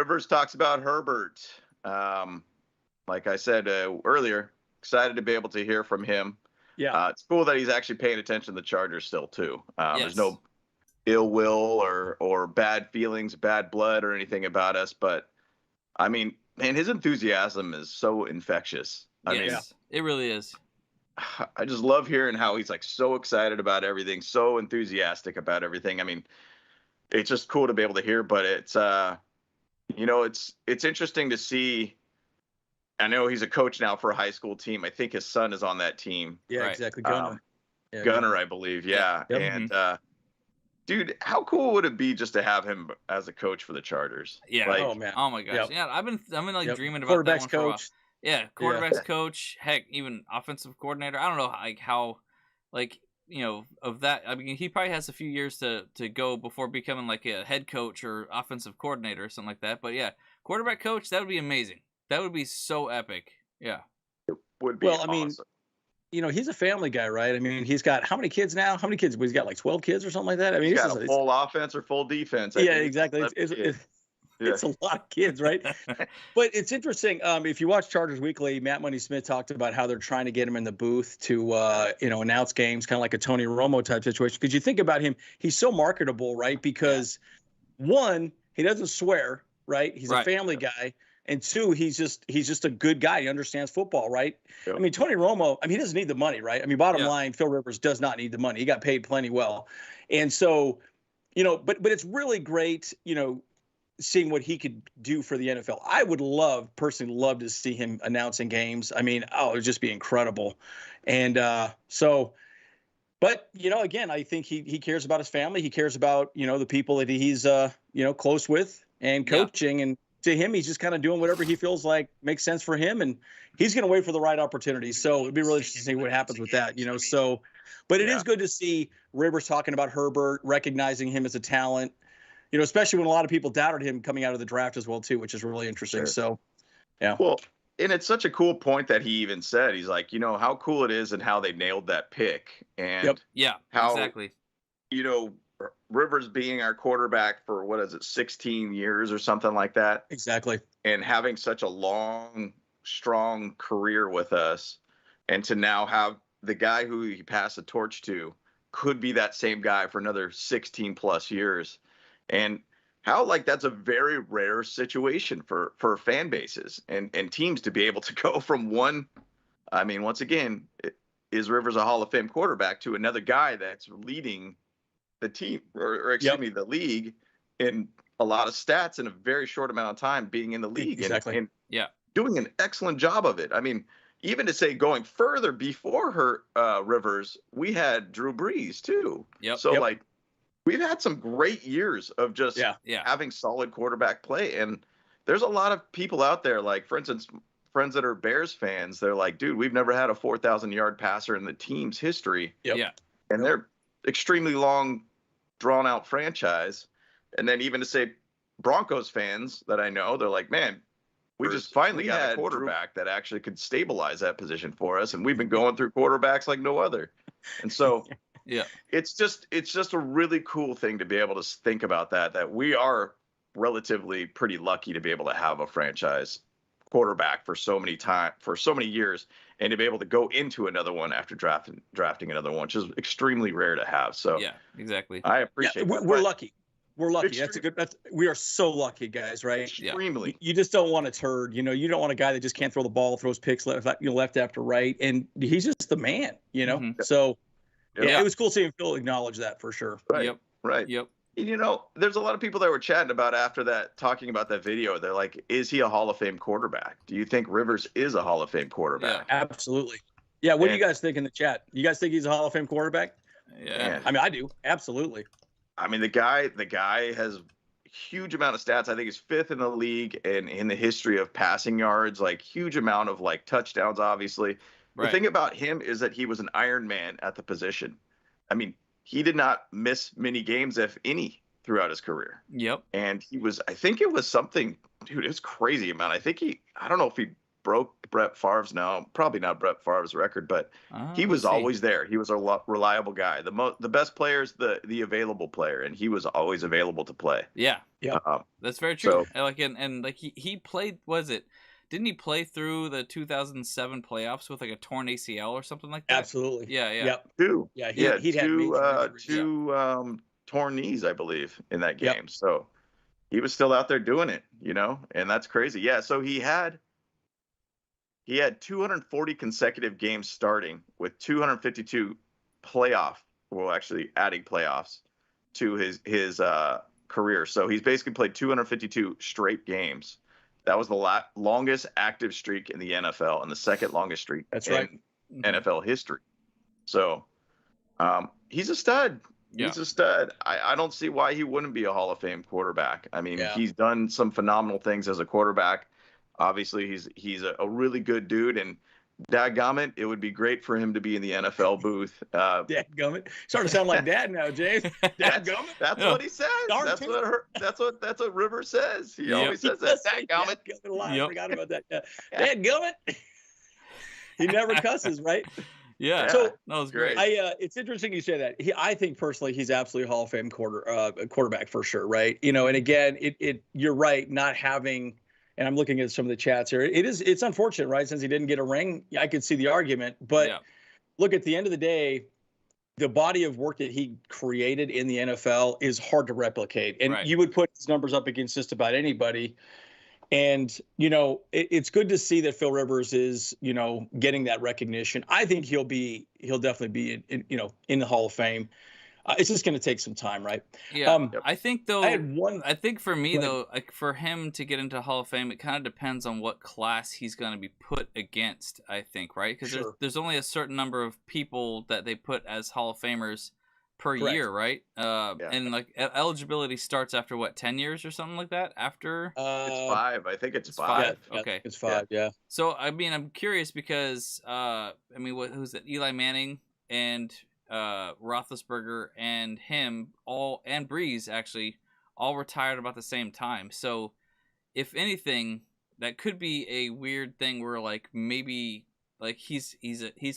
Rivers talks about Herbert. Like I said earlier, excited to be able to hear from him. Yeah. It's cool that he's actually paying attention to the Chargers still too. Yes. There's no ill will or bad feelings, bad blood or anything about us. But I mean, man, his enthusiasm is so infectious. I mean, it really is. I just love hearing how he's like so excited about everything, so enthusiastic about everything. I mean, it's just cool to be able to hear, but it's it's interesting to see. I know he's a coach now for a high school team. I think his son is on that team. Yeah, Right. exactly. Gunner. Gunner, I believe. Yeah. Yep. And dude, how cool would it be just to have him as a coach for the Chargers? Yeah. Like, Oh man. Oh my gosh. Yep. Yeah, I've been like Yep. dreaming about that Quarterbacks one for a while. coach. Yeah, quarterbacks coach, heck, even offensive coordinator. I don't know like how like, of that. I mean, he probably has a few years to go before becoming like a head coach or offensive coordinator or something like that. But yeah, quarterback coach, that would be amazing. That would be so epic. Yeah. it would be Well, I awesome. mean, he's a family guy, right? I mean, he's got how many kids now? How many kids? He's got like 12 kids or something like that. I mean, He's got a full offense or full defense. I think. exactly. It's a lot of kids, right? But it's interesting. If you watch Chargers Weekly, Matt Money Smith talked about how they're trying to get him in the booth to, announce games, kind of like a Tony Romo type situation. Because you think about him, he's so marketable, right? Because one, he doesn't swear, right? He's a family guy. And two, he's just a good guy. He understands football, right? Yep. I mean, Tony Romo, he doesn't need the money, right? I mean, bottom line, Phil Rivers does not need the money. He got paid plenty well. And so, but it's really great, seeing what he could do for the NFL. I would personally love to see him announcing games. I mean, it would just be incredible. And but again, I think he cares about his family. He cares about, the people that he's, close with and coaching. And to him, he's just kind of doing whatever he feels like makes sense for him. And he's going to wait for the right opportunity. So it'd be really interesting to see what happens with that, so, but it is good to see Rivers talking about Herbert, recognizing him as a talent, especially when a lot of people doubted him coming out of the draft as well, too, which is really interesting. Sure. So, yeah. Well, and it's such a cool point that he even said, he's like, how cool it is and how they nailed that pick. And how, exactly. Rivers being our quarterback for 16 years or something like that. Exactly. And having such a long, strong career with us, and to now have the guy who he passed the torch to could be that same guy for another 16 plus years. And how that's a very rare situation for fan bases and teams to be able to go from one. I mean, once again, is Rivers a Hall of Fame quarterback to another guy that's leading the team or the league in a lot of stats in a very short amount of time being in the league and doing an excellent job of it. I mean, even to say going further before Rivers, we had Drew Brees too. Yep. So we've had some great years of just having solid quarterback play. And there's a lot of people out there, like, for instance, friends that are Bears fans, they're like, dude, we've never had a 4,000-yard passer in the team's history. Yep. Yeah. And they're extremely long, drawn-out franchise. And then even to say Broncos fans that I know, they're like, man, we just finally got a quarterback that actually could stabilize that position for us. And we've been going through quarterbacks like no other. And so it's just a really cool thing to be able to think about that we are relatively pretty lucky to be able to have a franchise quarterback for so many years, and to be able to go into another one after drafting another one, which is extremely rare to have. So exactly. I appreciate that. We're lucky. We're lucky. We are so lucky, guys, right? Extremely. You just don't want a turd. You don't want a guy that just can't throw the ball, throws picks left after right, and he's just the man. Mm-hmm. So it was cool seeing Phil acknowledge that for sure. Right. Yep. Right. Yep. There's a lot of people that were chatting about after that, talking about that video. They're like, is he a Hall of Fame quarterback? Do you think Rivers is a Hall of Fame quarterback? Yeah, absolutely. Yeah. What do you guys think in the chat? You guys think he's a Hall of Fame quarterback? Yeah. I mean, I do. Absolutely. I mean, the guy has huge amount of stats. I think he's fifth in the league and in the history of passing yards, huge amount of touchdowns, obviously. Right. The thing about him is that he was an Iron Man at the position. I mean, he did not miss many games, if any, throughout his career. Yep. And I think it was something, dude, it was crazy amount. I don't know if he broke Brett Favre's now, probably not Brett Favre's record, but he was always there. He was a reliable guy. The best player is the available player, and he was always available to play. Yeah, that's very true. So, like and like he played. Was it? Didn't he play through the 2007 playoffs with like a torn ACL or something like that? Absolutely. Yeah. Yep. Two. Yeah. He'd had two torn knees, I believe, in that game. Yep. So he was still out there doing it, and that's crazy. Yeah. So he had 240 consecutive games starting with 252 actually adding playoffs to his career. So he's basically played 252 straight games. That was the longest active streak in the NFL and the second longest streak in NFL history. So he's a stud. Yeah. He's a stud. I don't see why he wouldn't be a Hall of Fame quarterback. I mean, he's done some phenomenal things as a quarterback. Obviously, he's a really good dude, and dadgummit, it would be great for him to be in the NFL booth. Dadgummit, starting to sound like Dad now, James. Dadgummit. That's what he says. That's what Rivers says. He always says that. Dadgummit. I forgot about that. Dadgummit. He never cusses, right? Yeah. So that was great. It's interesting you say that. I think personally he's absolutely Hall of Fame quarterback for sure, right? And again, you're right, not having. And I'm looking at some of the chats here. It's unfortunate, right? Since he didn't get a ring, I could see the argument. But look, at the end of the day, the body of work that he created in the NFL is hard to replicate. And you would put his numbers up against just about anybody. And, it's good to see that Phil Rivers is, getting that recognition. I think he'll definitely be in the Hall of Fame. It's just going to take some time, right? Yeah. I think though. I think for me though, like for him to get into Hall of Fame, it kind of depends on what class he's going to be put against. I think, right? Because there's only a certain number of people that they put as Hall of Famers per year, right? And like eligibility starts after what, 10 years or something like that? After it's 5. I think it's 5. Yeah, okay, it's 5. Yeah. So I mean, I'm curious because who's that? Eli Manning and Roethlisberger and him and Breeze actually all retired about the same time. So if anything, that could be a weird thing where like maybe like he's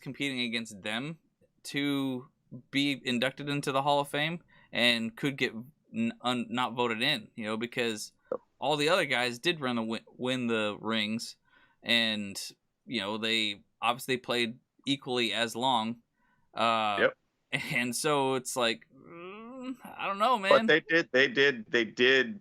competing against them to be inducted into the Hall of Fame and could get not voted in, because all the other guys did win the rings, and they obviously played equally as long. And so it's like, I don't know, man. But they did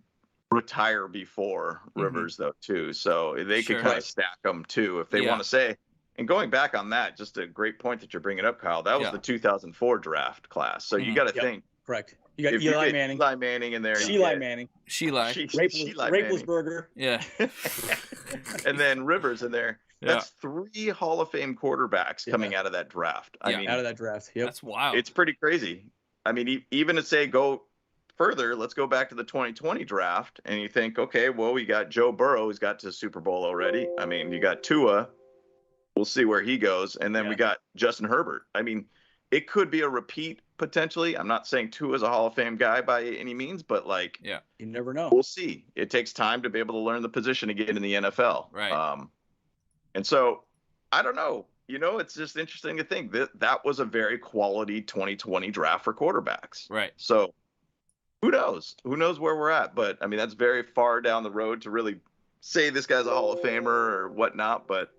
retire before Rivers though too, so they could kind of stack them too if they want to say. And going back on that, just a great point that you're bringing up, Kyle. That was the 2004 draft class, so you got to think. Correct. You got Eli Manning. Eli Manning in there. Sheila Manning. Raplesberger. Yeah. And then Rivers in there. That's 3 Hall of Fame quarterbacks coming out of that draft. I mean, out of that draft. Yep. That's wild. It's pretty crazy. I mean, even to say go further, let's go back to the 2020 draft, and you think, okay, well, we got Joe Burrow, who's got to the Super Bowl already. I mean, you got Tua. We'll see where he goes. And then we got Justin Herbert. I mean, it could be a repeat potentially. I'm not saying Tua is a Hall of Fame guy by any means, but like, you never know. We'll see. It takes time to be able to learn the position again in the NFL. Right. And so I don't know. It's just interesting to think that was a very quality 2020 draft for quarterbacks. Right. So who knows? Who knows where we're at? But I mean, that's very far down the road to really say this guy's a Hall of Famer or whatnot. But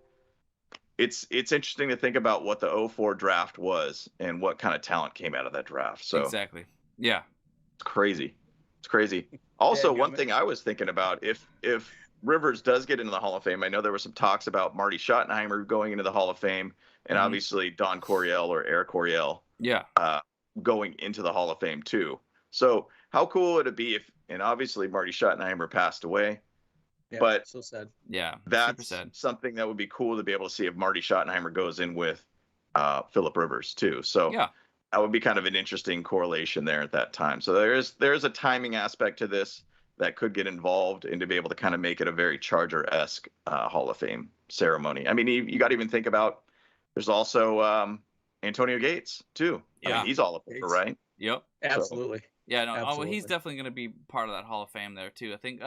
it's interesting to think about what the 2004 draft was and what kind of talent came out of that draft. So exactly. Yeah. It's crazy. Also, one thing I was thinking about, if Rivers does get into the Hall of Fame, I know there were some talks about Marty Schottenheimer going into the Hall of Fame, and obviously Don Coryell or Air Coryell going into the Hall of Fame too. So how cool would it be if, and obviously Marty Schottenheimer passed away, but so sad. Yeah, that's something that would be cool to be able to see if Marty Schottenheimer goes in with Phillip Rivers too. So that would be kind of an interesting correlation there at that time. So there's a timing aspect to this that could get involved, and to be able to kind of make it a very Charger-esque Hall of Fame ceremony. I mean, you got to even think about, there's also Antonio Gates too. I mean, he's Hall of Famer, right? Yep. Absolutely. Yeah, no, well, he's Absolutely. definitely going to be part of that Hall of Fame there too. I think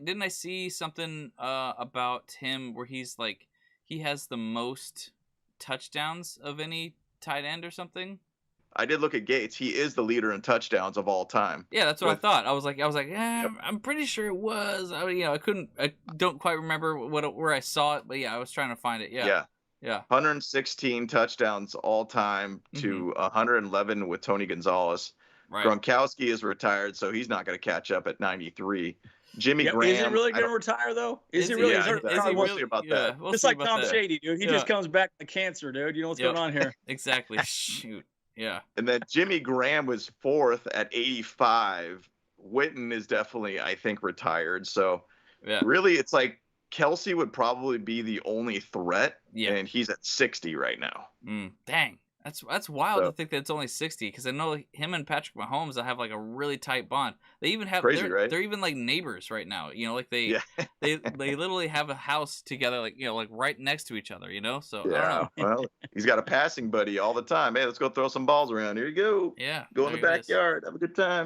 didn't I see something about him where he's like he has the most touchdowns of any tight end or something? I did look at Gates. He is the leader in touchdowns of all time. Yeah, that's what I With thought. I was like, Yep. I'm pretty sure it was. I don't quite remember where I saw it, but yeah, I was trying to find it. Yeah, Yeah. yeah, 116 touchdowns all time to 111 with Tony Gonzalez. right. Gronkowski is retired, so he's not going to catch up at 93. Jimmy Yeah, Graham. is he really I going to don't- retire though? Is Is he he- really? yeah, He's hurt is probably he we'll more- see about yeah, that. we'll Just see like about Tom that. Shady, dude. He Yeah. just comes back with cancer, dude. You know what's Yep. going on here? Exactly. Shoot. Yeah. And then Jimmy Graham was fourth at 85. Witten is definitely, I think, retired. So Yeah. really, it's like Kelsey would probably be the only threat, Yeah. and he's at 60 right now. Dang. That's wild So- to think that it's only 60 because I know him and Patrick Mahomes have like a really tight bond. They even have Crazy, right? they're even like neighbors right now. You know, like they Yeah. they literally have a house together, like like right next to each other. You know, so I don't Yeah. know. Well, he's got a passing buddy all the time. Hey, let's go throw some balls around. Here you go. Yeah, Go in the there it is. backyard. Have a good time.